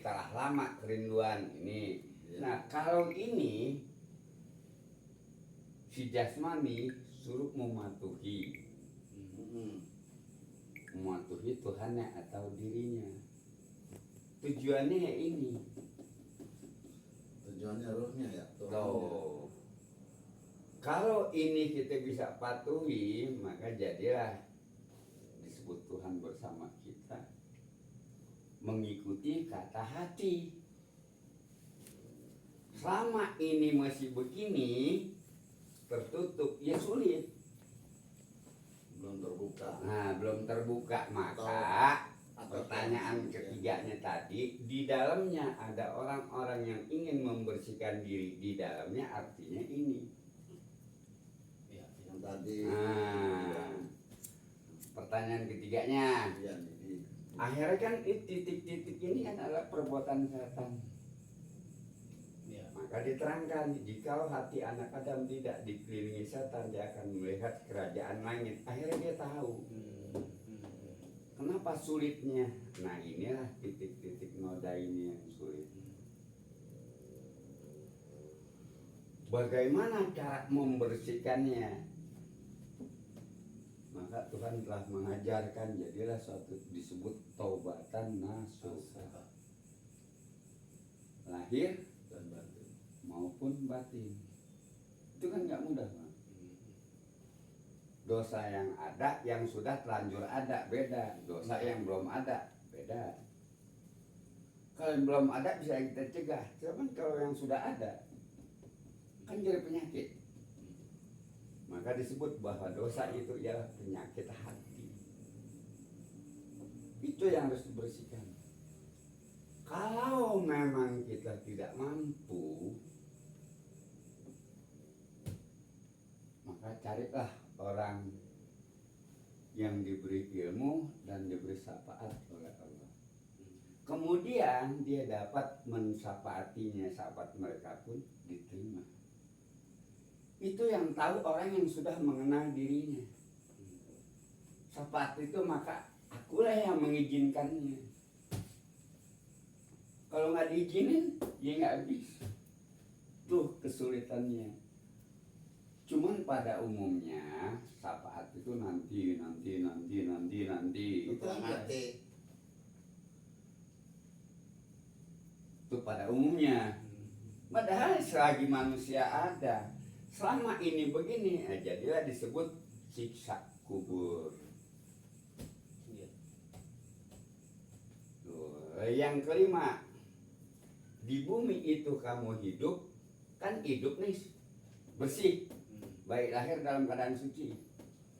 telah lama kerinduan ini. Nah, kalau ini si jasmani suruh mematuhi Tuhannya atau dirinya. Tujuannya ya ini. Tujuannya ruhnya ya. Tuh. Kalau ini kita bisa patuhi, maka jadilah disebut Tuhan bersama kita. Mengikuti kata hati. Selama ini masih begini, tertutup, ya sulit. Belum terbuka. Nah, belum terbuka, maka pertanyaan ketiganya tadi, di dalamnya ada orang-orang yang ingin membersihkan diri, di dalamnya artinya ini. Ya, yang tadi. Nah, pertanyaan ketiganya, Ya, jadi akhirnya kan titik-titik ini adalah perbuatan setan. ya. Maka diterangkan, jika hati anak Adam tidak dikelilingi setan, dia akan melihat kerajaan langit. Akhirnya dia tahu. Kenapa sulitnya? Nah, inilah titik-titik noda ini yang sulit. Bagaimana cara membersihkannya? Maka Tuhan telah mengajarkan, jadilah suatu disebut taubatan nasuha. Lahir Dan batin. maupun batin. Itu kan nggak mudah, Bang. Dosa yang ada, yang sudah terlanjur ada, beda. Dosa yang belum ada, beda. Kalau yang belum ada bisa kita cegah. Cuman kalau yang sudah ada, kan jadi penyakit. Maka disebut bahwa dosa itu ialah penyakit hati. Itu yang harus dibersihkan. Kalau memang kita tidak mampu, maka carilah orang yang diberi ilmu dan diberi syafaat oleh Allah. Kemudian dia dapat mensyafaatinya, syafaat mereka pun diterima. Itu yang tahu orang yang sudah mengenal dirinya. Syafaat itu maka akulah yang mengizinkannya. Kalau nggak diizinin, ya nggak bisa. Tuh kesulitannya. Cuman pada umumnya syafaat itu nanti. Itu hati. Itu pada umumnya. Padahal selagi manusia ada, selama ini begini, jadilah disebut siksa kubur. Tuh, yang kelima, di bumi itu kamu hidup, kan hidup nih bersih. Baik lahir dalam keadaan suci.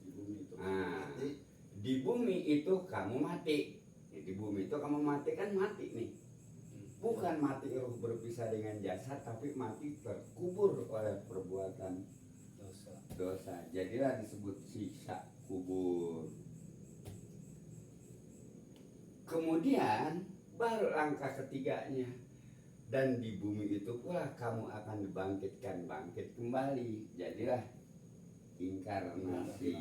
Di bumi itu Nah, mati. di bumi itu kamu mati. Di bumi itu kamu mati, kan mati nih. Bukan mati ruh berpisah dengan jasad, tapi mati terkubur oleh perbuatan dosa. Jadilah disebut siksa kubur. Kemudian baru langkah ketiganya. Dan di bumi itu pula kamu akan dibangkitkan, bangkit kembali. Jadilah inkarnasi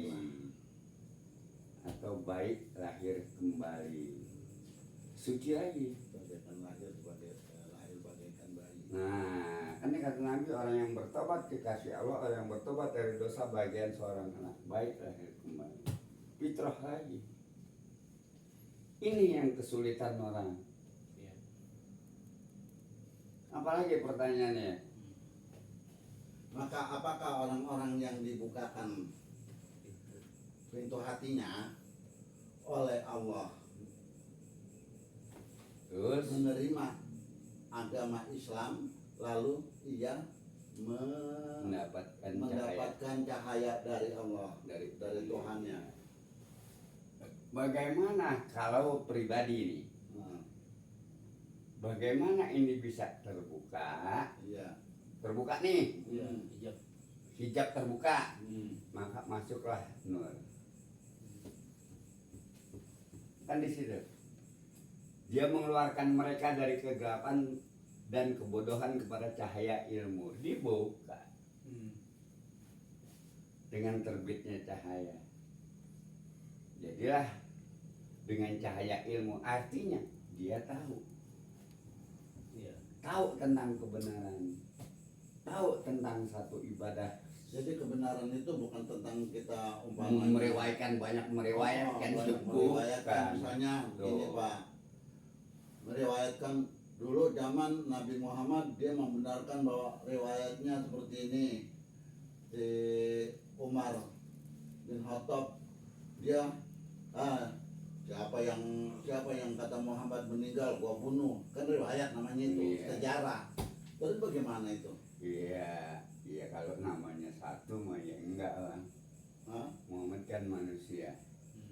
atau baik lahir kembali. Suci lagi. Bagaikan lahir bagaikan bayi. Nah, kan kata Nabi, orang yang bertobat kekasih Allah, orang yang bertobat dari dosa bagian seorang anak baik lahir kembali. Fitrah lagi. Ini yang kesulitan orang. Apalagi pertanyaannya? Maka apakah orang-orang yang dibukakan pintu hatinya oleh Allah Terus menerima agama Islam, lalu ia mendapatkan cahaya dari Allah, dari Tuhannya? Bagaimana kalau pribadi ini? Bagaimana ini bisa terbuka? Iya. Terbuka nih, Hijab. hijab terbuka, maka masuklah nur. Kan di situ. Dia mengeluarkan mereka dari kegelapan dan kebodohan kepada cahaya ilmu. Dibuka dengan terbitnya cahaya. Jadilah dengan cahaya ilmu, artinya dia tahu tahu tentang kebenaran, tahu tentang satu ibadah. Jadi kebenaran itu bukan tentang kita umpamanya Meriwayatkan banyak meriwayatkan banyak itu meriwayatkan. bukan. Misalnya Tuh. ini Pak, meriwayatkan dulu zaman Nabi Muhammad, dia membenarkan bahwa riwayatnya seperti ini. Si Umar bin Khattab, dia siapa yang kata Muhammad meninggal gua bunuh, kan riwayat namanya itu. Iya. Sejarah. Terus bagaimana itu? Iya, iya kalau namanya satu mah ya enggak lah. Hah? Muhammad kan manusia.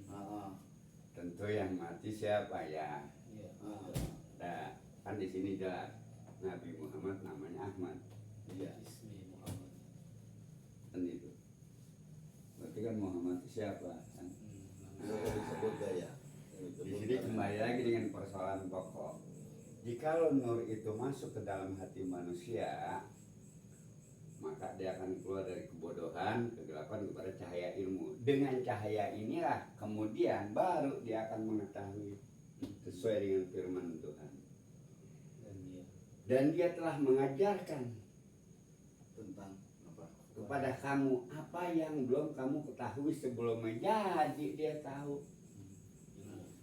Ah, Tentu yang mati siapa ya? ah, Nah, kan di sini jelas Nabi Muhammad namanya Ahmad. iya. Kan itu. Berarti kan Muhammad itu siapa? Kan? Bisa disebut ya. Di sini kembali lagi dengan persoalan pokok. Jikalau nur itu masuk ke dalam hati manusia, maka dia akan keluar dari kebodohan, kegelapan kepada cahaya ilmu. Dengan cahaya inilah kemudian baru dia akan mengetahui sesuai dengan firman Tuhan. Dan dia telah mengajarkan Tentang apa? kepada kamu apa yang belum kamu ketahui sebelumnya. Jadi dia tahu.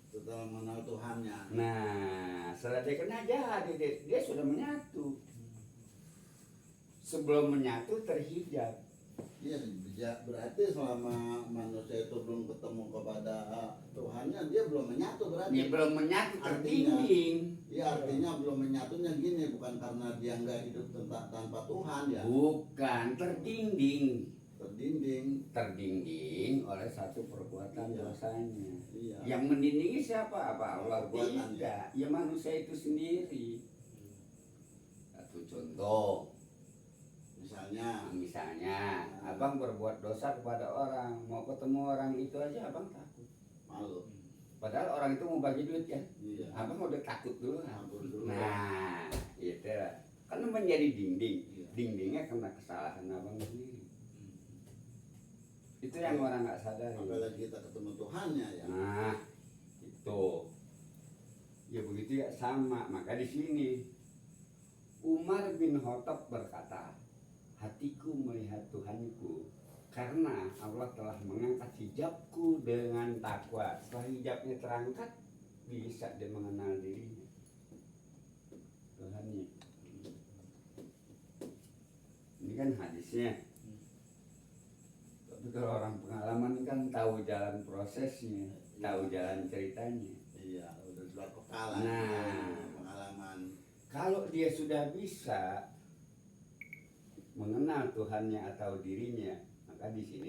Setelah mengenal Tuhannya. Nah, setelah dia kenal jadi dia sudah menyatu. Sebelum menyatu terhijab. Iya, berarti selama manusia itu belum ketemu kepada Tuhannya, dia belum menyatu berarti. Dia belum menyatu Artinya- tertinding. Iya, artinya belum menyatunya gini, bukan karena dia nggak hidup tanpa Tuhan ya. Bukan tertinding. Terdinding. Oleh satu perbuatan Iya. dosanya. Iya. Yang mendindingi siapa? Apa Allah? Perbuatan, Tidak. Ya manusia itu sendiri. Satu contoh. Misalnya, abang berbuat dosa kepada orang, mau ketemu orang itu aja abang takut. Malu. Padahal orang itu mau bagi duit ya, Iya. abang udah takut dulu. Takut dulu. Nah, itu kan menjadi dinding. Iya. Dindingnya karena kesalahan abang sendiri. Itu yang orang nggak sadari. Apalagi kita ketemu Tuhannya ya. Nah, itu. Ya begitu ya sama. Maka di sini Umar bin Khattab berkata, hatiku melihat Tuhanku karena Allah telah mengangkat hijabku dengan takwa. Setelah hijabnya terangkat, bisa dia mengenal dirinya. Tuhannya. Ini kan hadisnya. Tapi kalau orang pengalaman kan tahu jalan prosesnya, tahu jalan ceritanya. Iya, udah luar kepala. Nah. Pengalaman. Kalau dia sudah bisa mengenal Tuhannya atau dirinya, maka di sini